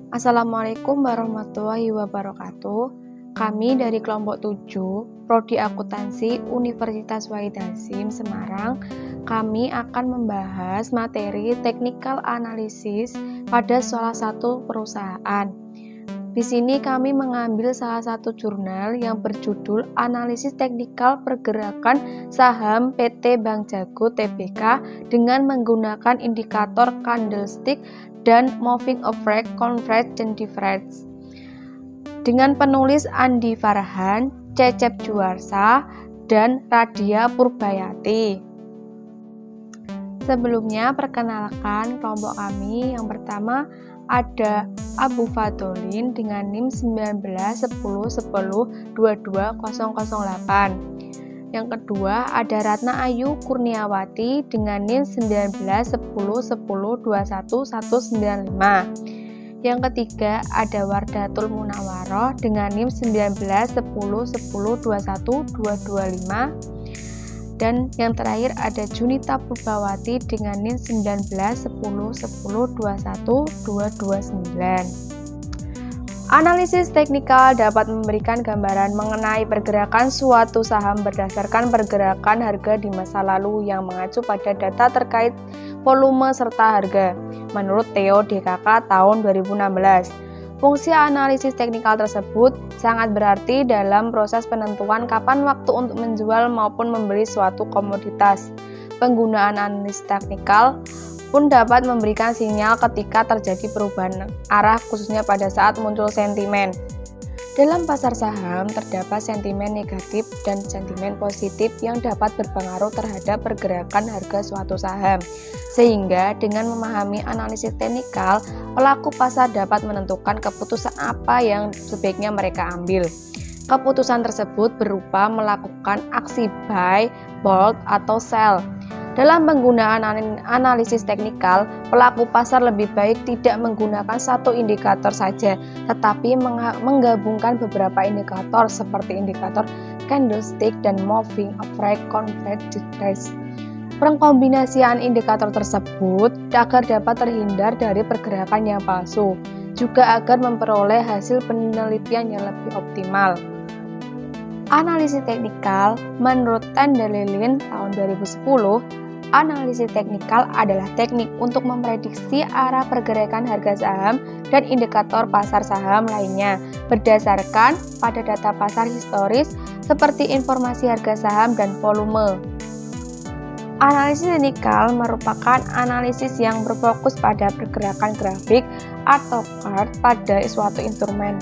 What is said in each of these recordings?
Assalamualaikum warahmatullahi wabarakatuh. Kami dari kelompok 7, Prodi Akuntansi Universitas Wahid Hasyim Semarang, kami akan membahas materi technical analysis pada salah satu perusahaan. Di sini kami mengambil salah satu jurnal yang berjudul Analisis Teknikal Pergerakan Saham PT Bank Jago Tbk dengan menggunakan indikator candlestick dan moving average, converge, dan difference. Dengan penulis Andi Farhan, Cecep Juarsa, dan Radia Purbayati. Sebelumnya perkenalkan kelompok kami. Yang pertama ada Abu Fadolin dengan NIM 191010220008. Yang kedua ada Ratna Ayu Kurniawati dengan NIM 191010219195. Yang ketiga ada Wardatul Munawaroh dengan NIM 191010212225. Dan yang terakhir ada Junita Purbawati dengan NIM 191010212229. Analisis teknikal dapat memberikan gambaran mengenai pergerakan suatu saham berdasarkan pergerakan harga di masa lalu yang mengacu pada data terkait volume serta harga, menurut Theo DKK tahun 2016. Fungsi analisis teknikal tersebut sangat berarti dalam proses penentuan kapan waktu untuk menjual maupun membeli suatu komoditas. Penggunaan analisis teknikal pun dapat memberikan sinyal ketika terjadi perubahan arah khususnya pada saat muncul sentimen. Dalam pasar saham terdapat sentimen negatif dan sentimen positif yang dapat berpengaruh terhadap pergerakan harga suatu saham. Sehingga dengan memahami analisis teknikal, pelaku pasar dapat menentukan keputusan apa yang sebaiknya mereka ambil. Keputusan tersebut berupa melakukan aksi buy, hold, atau sell. Dalam penggunaan analisis teknikal, pelaku pasar lebih baik tidak menggunakan satu indikator saja, tetapi menggabungkan beberapa indikator seperti indikator candlestick dan moving average, converge, difference. Pengkombinasian indikator tersebut agar dapat terhindar dari pergerakan yang palsu, juga agar memperoleh hasil penelitian yang lebih optimal. Analisis teknikal menurut Tendelelin tahun 2010, analisis teknikal adalah teknik untuk memprediksi arah pergerakan harga saham dan indikator pasar saham lainnya berdasarkan pada data pasar historis seperti informasi harga saham dan volume. Analisis teknikal merupakan analisis yang berfokus pada pergerakan grafik atau chart pada suatu instrumen.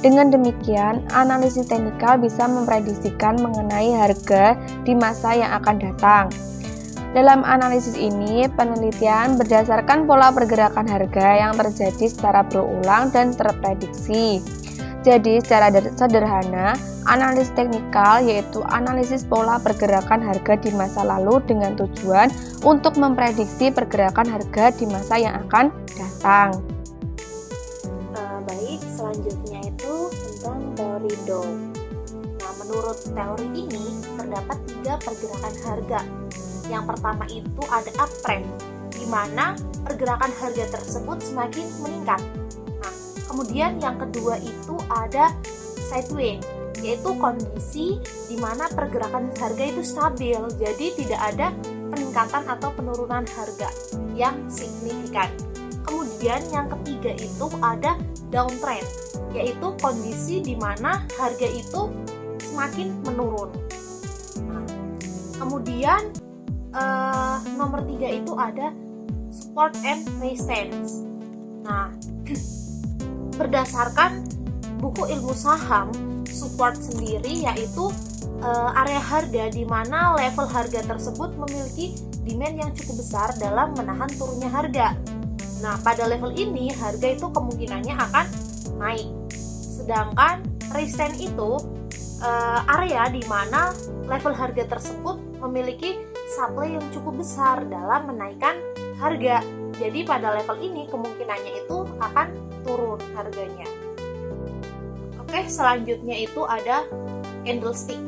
Dengan demikian, analisis teknikal bisa memprediksikan mengenai harga di masa yang akan datang. Dalam analisis ini, penelitian berdasarkan pola pergerakan harga yang terjadi secara berulang dan terprediksi. Jadi, secara sederhana, analisis teknikal yaitu analisis pola pergerakan harga di masa lalu dengan tujuan untuk memprediksi pergerakan harga di masa yang akan datang. Baik, selanjutnya itu tentang teori Dow. Nah, menurut teori ini terdapat 3 pergerakan harga. Yang pertama itu ada uptrend, di mana pergerakan harga tersebut semakin meningkat. Nah, kemudian yang kedua itu ada sideways, yaitu kondisi di mana pergerakan harga itu stabil, jadi tidak ada peningkatan atau penurunan harga yang signifikan. Kemudian yang ketiga itu ada downtrend, yaitu kondisi di mana harga itu semakin menurun. Nah, kemudian nomor 3 itu ada support and resistance. Nah, berdasarkan buku ilmu saham, support sendiri yaitu area harga di mana level harga tersebut memiliki demand yang cukup besar dalam menahan turunnya harga. Nah, pada level ini harga itu kemungkinannya akan naik. Sedangkan resistance itu area di mana level harga tersebut memiliki supply yang cukup besar dalam menaikkan harga. Jadi pada level ini kemungkinannya itu akan turun harganya. Oke, selanjutnya itu ada candlestick.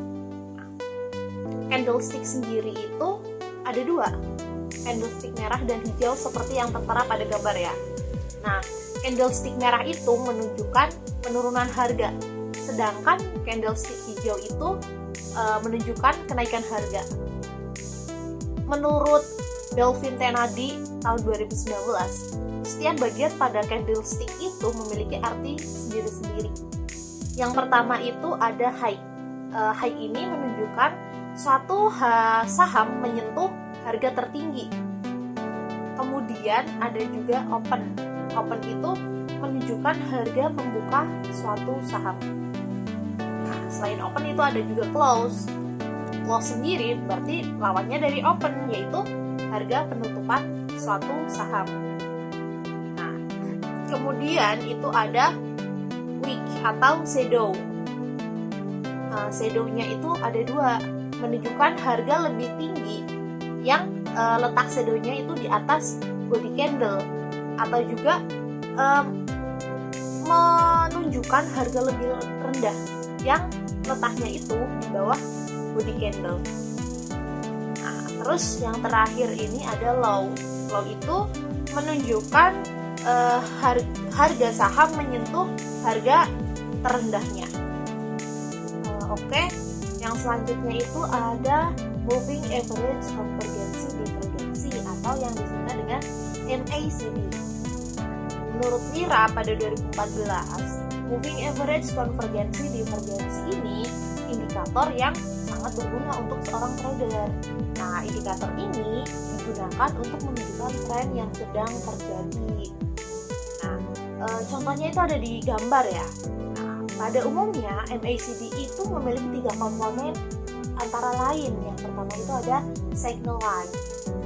Candlestick sendiri itu ada 2, candlestick merah dan hijau seperti yang tertera pada gambar ya. Nah, candlestick merah itu menunjukkan penurunan harga, sedangkan candlestick hijau itu menunjukkan kenaikan harga. Menurut Delvin Tenadi tahun 2019, setiap bagian pada candlestick itu memiliki arti sendiri-sendiri. Yang pertama itu ada high. High ini menunjukkan suatu saham menyentuh harga tertinggi. Kemudian ada juga open. Open itu menunjukkan harga membuka suatu saham. Nah, selain open itu ada juga close. Close sendiri berarti lawannya dari open, yaitu harga penutupan suatu saham. Nah, kemudian itu ada wick atau shadow. Shadow-nya itu ada dua, menunjukkan harga lebih tinggi yang letak shadow-nya itu di atas body candle, atau juga menunjukkan harga lebih rendah yang letaknya itu di bawah body candle. Nah, terus yang terakhir ini ada low. Low itu menunjukkan harga saham menyentuh harga terendahnya. Oke, yang selanjutnya itu ada moving average convergency divergency atau yang disebut dengan MACD. Menurut Mira pada 2014, moving average convergency divergency ini indikator yang sangat berguna untuk seorang trader. Nah, indikator ini digunakan untuk menunjukkan tren yang sedang terjadi. Nah, contohnya itu ada di gambar ya. Pada umumnya, MACD itu memiliki 3 komponen antara lain. Yang pertama itu ada signal line.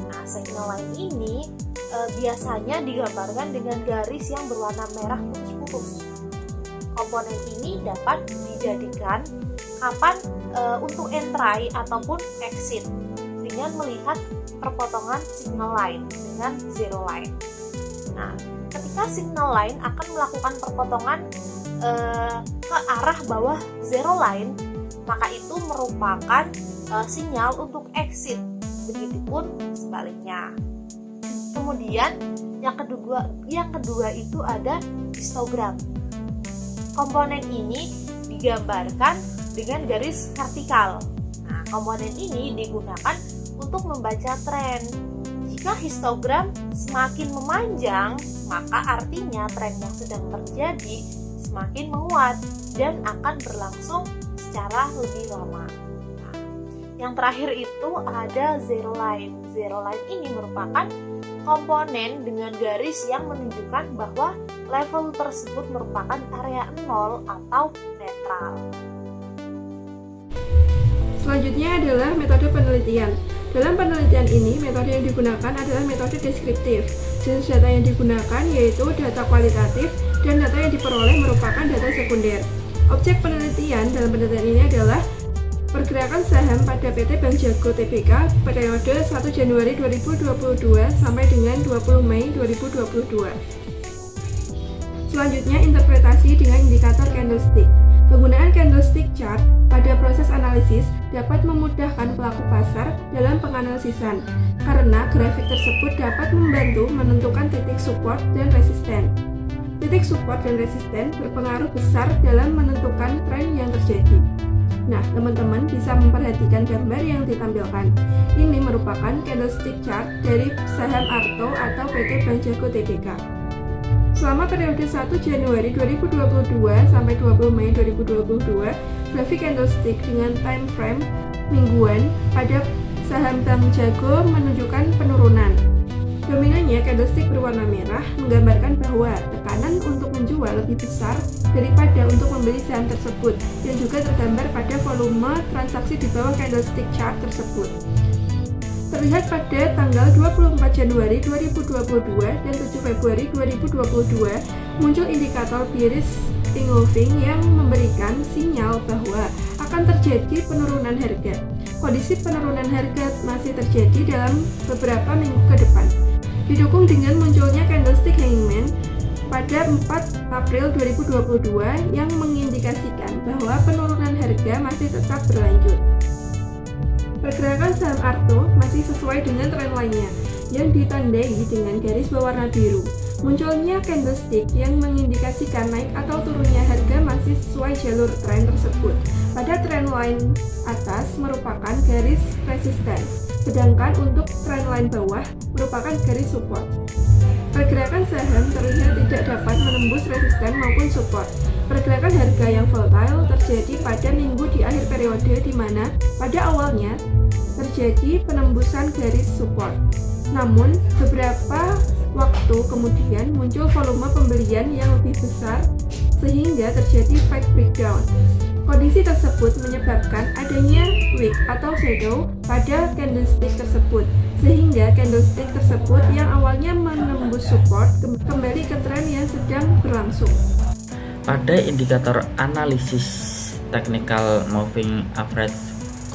Nah, signal line ini biasanya digambarkan dengan garis yang berwarna merah putus-putus. Komponen ini dapat dijadikan kapan untuk entry ataupun exit dengan melihat perpotongan signal line dengan zero line. Nah, ketika signal line akan melakukan perpotongan ke arah bawah zero line, maka itu merupakan sinyal untuk exit. Begitupun sebaliknya. Kemudian yang kedua itu ada histogram. Komponen ini digambarkan dengan garis vertikal. Nah, komponen ini digunakan untuk membaca tren. Jika histogram semakin memanjang, maka artinya tren yang sedang terjadi semakin menguat dan akan berlangsung secara lebih lama. Nah, yang terakhir itu ada zero line. Zero line ini merupakan komponen dengan garis yang menunjukkan bahwa level tersebut merupakan area nol atau netral. Selanjutnya adalah metode penelitian. Dalam penelitian ini, metode yang digunakan adalah metode deskriptif. Jenis data yang digunakan yaitu data kualitatif dan data yang diperoleh merupakan data sekunder. Objek penelitian dalam penelitian ini adalah pergerakan saham pada PT Bank Jago Tbk periode 1 Januari 2022 sampai dengan 20 Mei 2022. Selanjutnya, interpretasi dengan indikator candlestick. Penggunaan candlestick chart pada proses analisis dapat memudahkan pelaku pasar dalam penganalisisan, karena grafik tersebut dapat membantu menentukan titik support dan resisten. Titik support dan resisten berpengaruh besar dalam menentukan tren yang terjadi. Nah, teman-teman bisa memperhatikan gambar yang ditampilkan. Ini merupakan candlestick chart dari saham Arto atau PT Bank Jago Tbk. Selama periode 1 Januari 2022 sampai 20 Mei 2022, grafik candlestick dengan time frame mingguan pada saham Bank Jago menunjukkan penurunan. Dominannya candlestick berwarna merah menggambarkan bahwa tekanan untuk menjual lebih besar daripada untuk membeli saham tersebut, yang juga tergambar pada volume transaksi di bawah candlestick chart tersebut. Terlihat pada tanggal 24 Januari 2022 dan 7 Februari 2022 muncul indikator bearish engulfing yang memberikan sinyal bahwa akan terjadi penurunan harga. Kondisi penurunan harga masih terjadi dalam beberapa minggu ke depan, didukung dengan munculnya candlestick hangman pada 4 April 2022 yang mengindikasikan bahwa penurunan harga masih tetap berlanjut. Pergerakan saham Arto masih sesuai dengan tren lainnya yang ditandai dengan garis berwarna biru. Munculnya candlestick yang mengindikasikan naik atau turunnya harga masih sesuai jalur tren tersebut. Pada trendline atas merupakan garis resisten, sedangkan untuk trendline bawah merupakan garis support. Pergerakan saham terlihat tidak dapat menembus resisten maupun support. Pergerakan harga yang volatile terjadi pada minggu di akhir periode di mana pada awalnya terjadi penembusan garis support. Namun, beberapa waktu kemudian muncul volume pembelian yang lebih besar sehingga terjadi fake breakdown. Kondisi tersebut menyebabkan adanya wick atau shadow pada candlestick tersebut, sehingga candlestick tersebut yang awalnya menembus support kembali ke tren yang sedang berlangsung. Pada indikator analisis technical moving average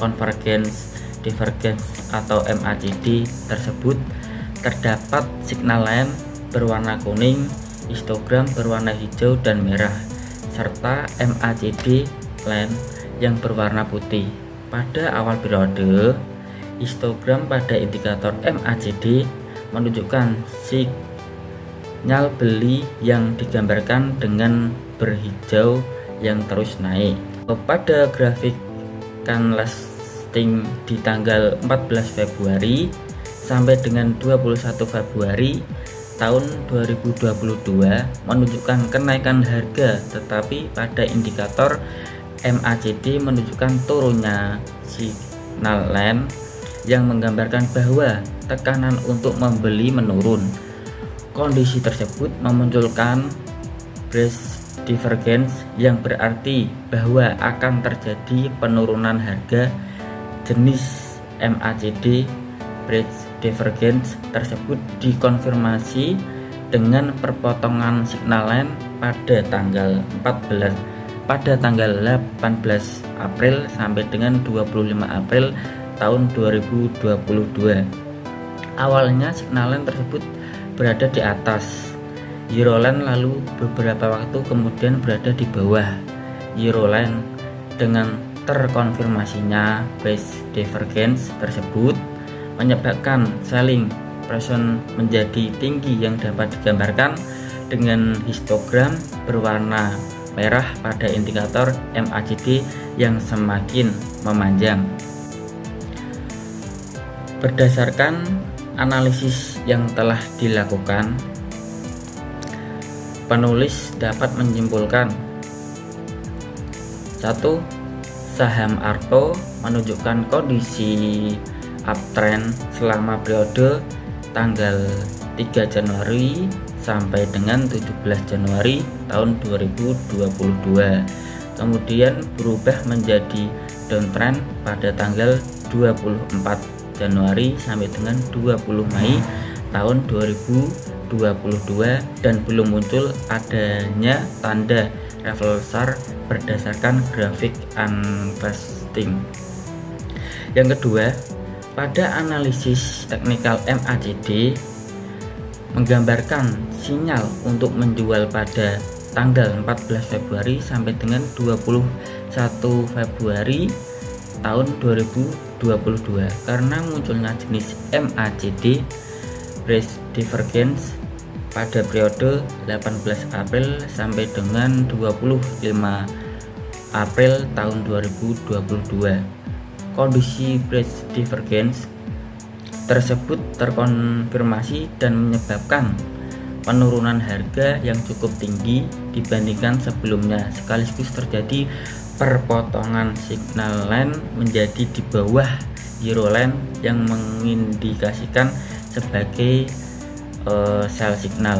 convergence divergence atau MACD tersebut terdapat signal line berwarna kuning, histogram berwarna hijau dan merah, serta MACD line yang berwarna putih. Pada awal periode, histogram pada indikator MACD menunjukkan sinyal beli yang digambarkan dengan berhijau yang terus naik. Pada grafik candlestick di tanggal 14 Februari sampai dengan 21 Februari tahun 2022 menunjukkan kenaikan harga, tetapi pada indikator MACD menunjukkan turunnya signal line yang menggambarkan bahwa tekanan untuk membeli menurun. Kondisi tersebut memunculkan price divergence yang berarti bahwa akan terjadi penurunan harga. Jenis MACD price divergence tersebut dikonfirmasi dengan perpotongan signal line pada tanggal 18 April sampai dengan 25 April tahun 2022. Awalnya signal line tersebut berada di atas Euroline, lalu beberapa waktu kemudian berada di bawah Euroline. Dengan terkonfirmasinya price divergence tersebut menyebabkan selling pressure menjadi tinggi yang dapat digambarkan dengan histogram berwarna merah pada indikator MACD yang semakin memanjang. Berdasarkan analisis yang telah dilakukan, penulis dapat menyimpulkan: 1. Saham Arto menunjukkan kondisi uptrend selama periode tanggal 3 Januari sampai dengan 17 Januari tahun 2022, kemudian berubah menjadi downtrend pada tanggal 24 Januari sampai dengan 20 Mei tahun 2022 dan belum muncul adanya tanda reversal berdasarkan grafik investing. Yang kedua, pada analisis teknikal MACD menggambarkan sinyal untuk menjual pada tanggal 14 Februari sampai dengan 21 Februari tahun 2022 karena munculnya jenis MACD price divergence pada periode 18 April sampai dengan 25 April tahun 2022. Kondisi price divergence tersebut terkonfirmasi dan menyebabkan penurunan harga yang cukup tinggi dibandingkan sebelumnya, sekaligus terjadi perpotongan signal line menjadi di bawah Euroline yang mengindikasikan sebagai sell signal.